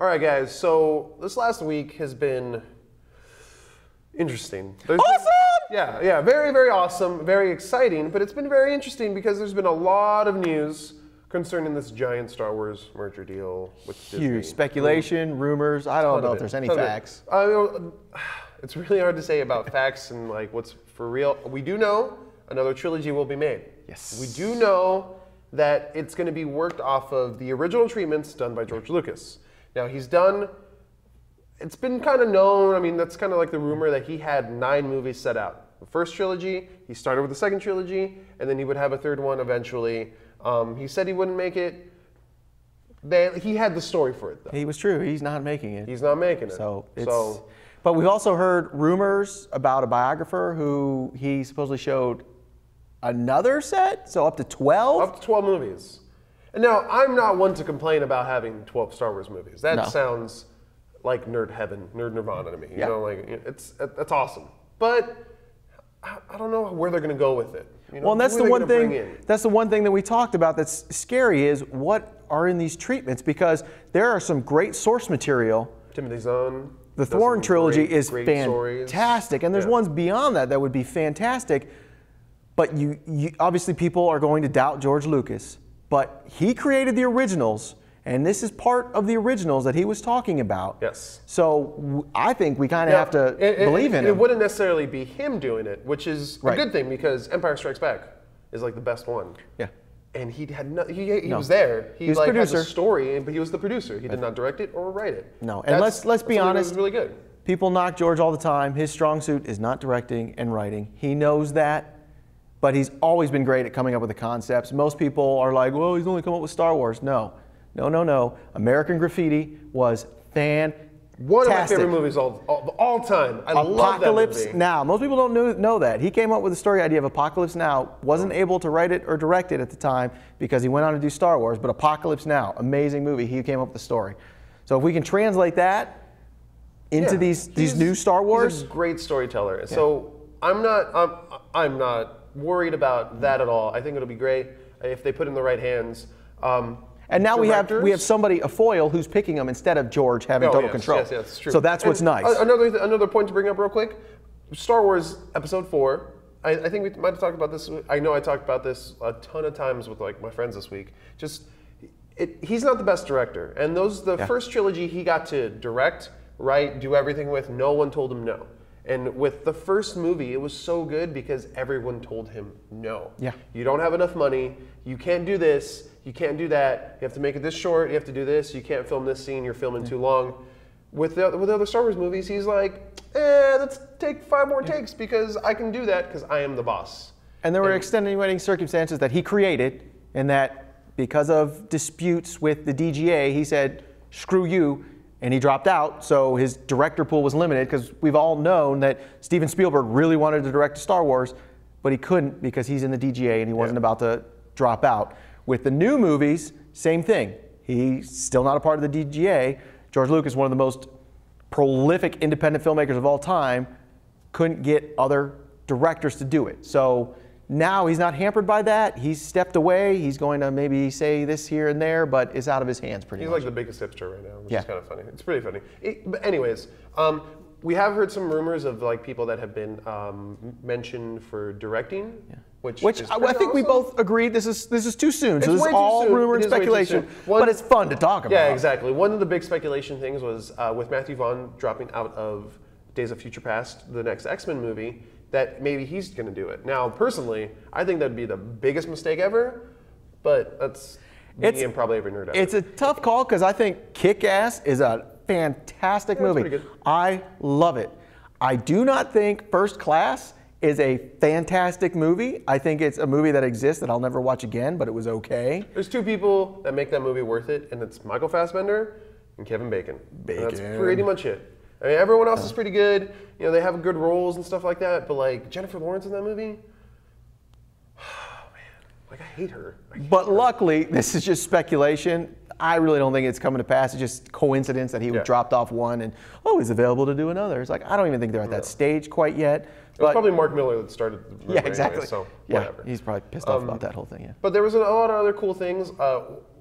All right, guys. So this last week has been interesting. Awesome! Yeah, very, very awesome, very exciting. But it's been very interesting because there's been a lot of news concerning this giant Star Wars merger deal with Disney. Huge speculation, rumors. I don't know if there's any facts. It's really hard to say about facts and like what's for real. We do know another trilogy will be made. Yes. We do know that it's going to be worked off of the original treatments done by George Lucas. Now it's been kind of known, I mean, that's kind of like the rumor that he had 9 movies set out. The first trilogy, he started with the second trilogy, and then he would have a third one eventually. He said he wouldn't make it. He had the story for it, though. He was true. He's not making it. He's not making it. But we've also heard rumors about a biographer who he supposedly showed another set, so up to 12? Up to 12 movies. And now, I'm not one to complain about having 12 Star Wars movies. That sounds like nerd heaven, nerd nirvana to me. You know, like that's awesome. But I don't know where they're going to go with it. You know, well, and that's the one thing. That's the one thing that we talked about. That's scary is what are in these treatments, because there are some great source material. Timothy Zahn. The Thorne trilogy is fantastic, and there's ones beyond that would be fantastic. But you obviously people are going to doubt George Lucas, but he created the originals. And this is part of the originals that he was talking about. Yes. So I think we kind of have to believe in him. It wouldn't necessarily be him doing it, which is a good thing because Empire Strikes Back is like the best one. Yeah. And he had he was there. He was like had the story, but he was the producer. He did not direct it or write it. No. And let's be honest. It was really good. People knock George all the time. His strong suit is not directing and writing. He knows that, but he's always been great at coming up with the concepts. Most people are like, well, he's only come up with Star Wars. No. No. American Graffiti was fantastic. One of my favorite movies of all time. I love that movie. Apocalypse Now. Most people don't know that. He came up with the story idea of Apocalypse Now. Wasn't able to write it or direct it at the time because he went on to do Star Wars. But Apocalypse Now, amazing movie. He came up with the story. So if we can translate that into these new Star Wars. He's a great storyteller. Yeah. So I'm not worried about that at all. I think it'll be great if they put it in the right hands. And now we have somebody, a foil, who's picking them instead of George having total control. Yes, it's true. So that's what's nice. Another point to bring up real quick, Star Wars Episode 4. I think we might have talked about this. I know I talked about this a ton of times with like my friends this week. He's not the best director, and the first trilogy he got to direct, write, do everything with. No one told him no. And with the first movie, it was so good because everyone told him no. Yeah. You don't have enough money. You can't do this. You can't do that. You have to make it this short. You have to do this. You can't film this scene. You're filming too long. With the other Star Wars movies, he's like, let's take 5 more takes because I can do that because I am the boss. And there were extenuating circumstances that he created, and that because of disputes with the DGA, he said, screw you. And he dropped out, so his director pool was limited because we've all known that Steven Spielberg really wanted to direct Star Wars, but he couldn't because he's in the DGA and he wasn't about to drop out. With the new movies, same thing. He's still not a part of the DGA. George Lucas, one of the most prolific independent filmmakers of all time, couldn't get other directors to do it. So now he's not hampered by that. He's stepped away. He's going to maybe say this here and there, but it's out of his hands pretty much. He's like the biggest hipster right now, which is kind of funny. It's pretty funny. But anyways, we have heard some rumors of like people that have been mentioned for directing, which I think we both agreed this is too soon. So this is all rumor and speculation, but it's fun to talk about. Yeah, exactly. One of the big speculation things was with Matthew Vaughn dropping out of Days of Future Past, the next X-Men movie, that maybe he's going to do it. Now, personally, I think that'd be the biggest mistake ever, but that's me and probably every nerd out. It's a tough call because I think Kick-Ass is a fantastic movie. Pretty good. I love it. I do not think First Class is a fantastic movie. I think it's a movie that exists that I'll never watch again, but it was okay. There's 2 people that make that movie worth it, and it's Michael Fassbender and Kevin Bacon. And that's pretty much it. I mean, everyone else is pretty good. You know, they have good roles and stuff like that. But like Jennifer Lawrence in that movie, oh man, like I hate her. But luckily, this is just speculation. I really don't think it's coming to pass. It's just coincidence that he dropped off one and he's available to do another. It's like I don't even think they're at that stage quite yet. It was probably Mark Miller that started the rumor exactly. Anyway, so yeah, whatever. He's probably pissed off about that whole thing. Yeah. But there was a lot of other cool things.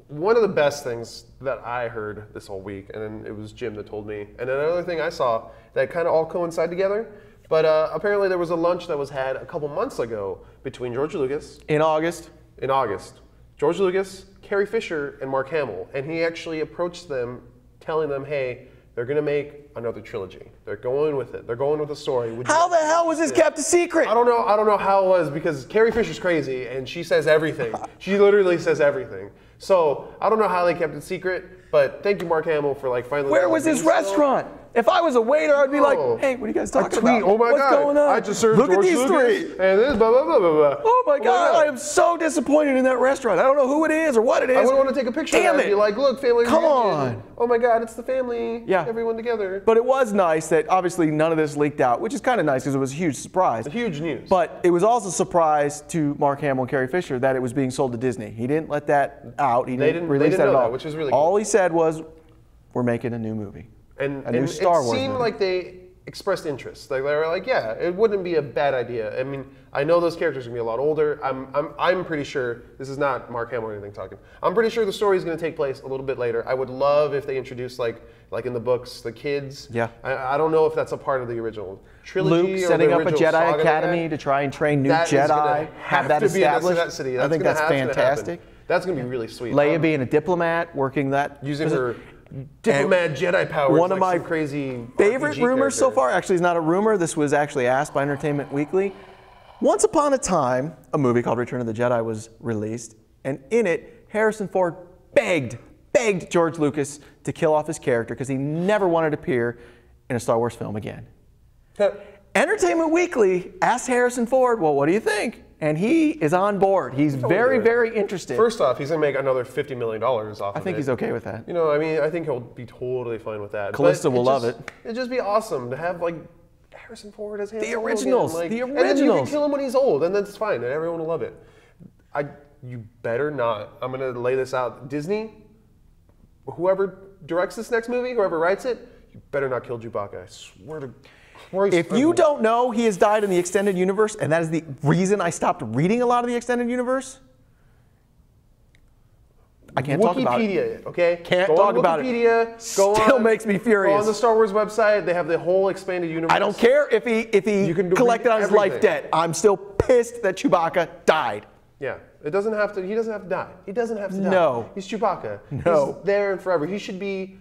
one of the best things that I heard this whole week, and it was Jim that told me, and another thing I saw that kind of all coincide together, but apparently there was a lunch that was had a couple months ago between George Lucas. In August. George Lucas, Carrie Fisher, and Mark Hamill, and he actually approached them telling them, hey, they're going to make another trilogy. They're going with it. They're going with the story. How the hell was this kept a secret? I don't know how it was, because Carrie Fisher's crazy and she says everything. She literally says everything. So I don't know how they kept it secret, but thank you, Mark Hamill, for like finally. Where was this restaurant? If I was a waiter, I'd be like, hey, what are you guys talking about? Oh my What's God. going on? I just served Look George at these Lucas, three. and this blah, blah, blah, blah, blah. Oh my God, I am so disappointed in that restaurant. I don't know who it is or what it is. I would want to take a picture of that and be like, look, family Come reunion. on. Oh my God, it's the family. Yeah. Everyone together. But it was nice that obviously none of this leaked out, which is kind of nice because it was a huge surprise. Huge news. But it was also a surprise to Mark Hamill and Carrie Fisher that it was being sold to Disney. He didn't let that out. He didn't release that at all. Which is really all cool. he said was, we're making a new movie. And a new Star Wars it seemed movie. like they expressed interest. Like they were like, yeah, it wouldn't be a bad idea. I mean, I know those characters are gonna be a lot older. I'm pretty sure this is not Mark Hamill or anything talking. I'm pretty sure the story is gonna take place a little bit later. I would love if they introduced like in the books the kids. Yeah. I don't know if that's a part of the original trilogy. Luke or setting the up a original Jedi saga Academy to try and train new that is Jedi, gonna have that to be in established. that city. I think that's fantastic. That's gonna be really sweet. Leia being a diplomat, working that. Using her diplomat Jedi powers. One of like my some crazy favorite RPG rumors so character. far, actually is not a rumor, this was actually asked by Entertainment Weekly. Once upon a time, a movie called Return of the Jedi was released, and in it, Harrison Ford begged George Lucas to kill off his character because he never wanted to appear in a Star Wars film again. Entertainment Weekly asked Harrison Ford, well, what do you think? And he is on board. He's very, very interested. First off, he's gonna make another $50 million off of it. I think he's okay with that. You know, I mean, I think he'll be totally fine with that. Callista will love it. It'd just be awesome to have like Harrison Ford as Han Solo originals, again. Like, the And then you originals. can kill him when he's old, and that's fine, and everyone will love it. You better not. I'm gonna lay this out. Disney, whoever directs this next movie, whoever writes it, you better not kill Chewbacca. I swear to Christ. If you don't know he has died in the extended universe, and that is the reason I stopped reading a lot of the extended universe, I can't talk about it. Wikipedia, okay? Can't go talk on about Wikipedia, it. Go Still on, makes me furious. Go on the Star Wars website. They have the whole expanded universe. I don't care if he You can collected on his life everything. debt. I'm still pissed that Chewbacca died. Yeah, it doesn't have to. He doesn't have to die. He doesn't have to die. No. He's Chewbacca. No. He's there and forever. He should be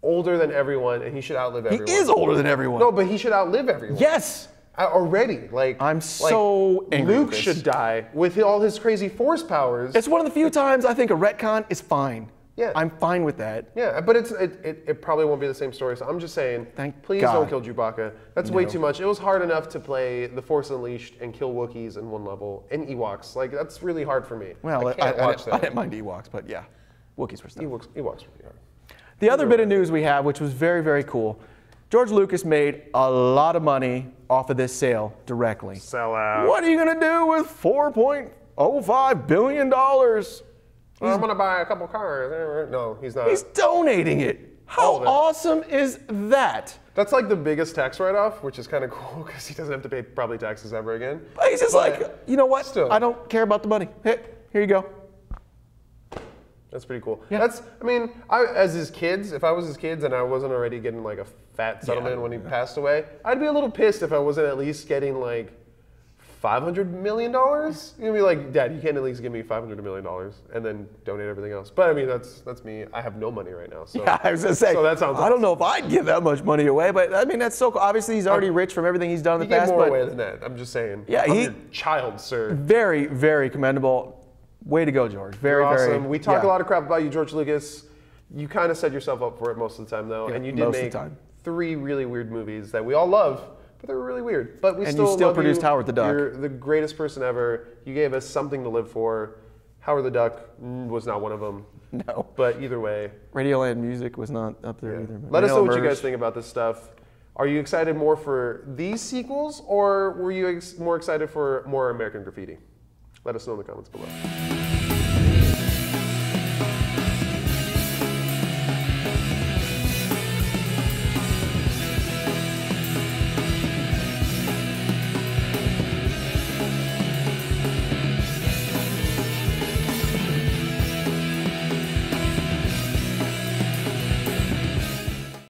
older than everyone, and he should outlive everyone. He is older than everyone. No, but he should outlive everyone. Yes. Already, like I'm so angry Luke with this. should die with all his crazy Force powers. It's one of the few times I think a retcon is fine. Yeah. I'm fine with that. Yeah, but it probably won't be the same story. So I'm just saying, please God. don't kill Chewbacca. That's way too much. It was hard enough to play The Force Unleashed and kill Wookiees in one level and Ewoks. Like that's really hard for me. Well, I can't watch that. I didn't mind Ewoks, but yeah, Wookiees were stuff. Ewoks really hard. The other bit of news we have, which was very, very cool, George Lucas made a lot of money off of this sale directly. Sell out. What are you going to do with $4.05 billion? I'm gonna buy a couple cars. No, he's not. He's donating it. How All of it. awesome is that? That's like the biggest tax write-off, which is kind of cool because he doesn't have to pay probably taxes ever again. But he's just like, you know what? still. I don't care about the money. Hey, here you go. That's pretty cool. Yeah. I mean, as his kids, if I was his kids and I wasn't already getting like a fat settlement when he passed away, I'd be a little pissed if I wasn't at least getting like $500 million. You'd be like, Dad, you can't at least give me $500 million and then donate everything else. But I mean, that's me. I have no money right now. So, Yeah, I was gonna say. So that sounds I don't know if I'd give that much money away, but I mean, that's so cool. Obviously, he's already rich from everything he's done in He the gave past. more But away than that. I'm just saying. Yeah, I'm your child, sir. very, very commendable. Way to go, George. Very, You're awesome. very. We talk yeah. a lot of crap about you, George Lucas. You kind of set yourself up for it most of the time, though, Yeah, and you did most of the make time. 3 really weird movies that we all love, but they were really weird. But we And still you still love produced you. Howard the Duck. You're the greatest person ever. You gave us something to live for. Howard the Duck was not one of them. No. But either way, Radioland Music was not up there either. let us know what you Vanilla guys Merge. think about this stuff. Are you excited more for these sequels, or were you more excited for more American Graffiti? Let us know in the comments below.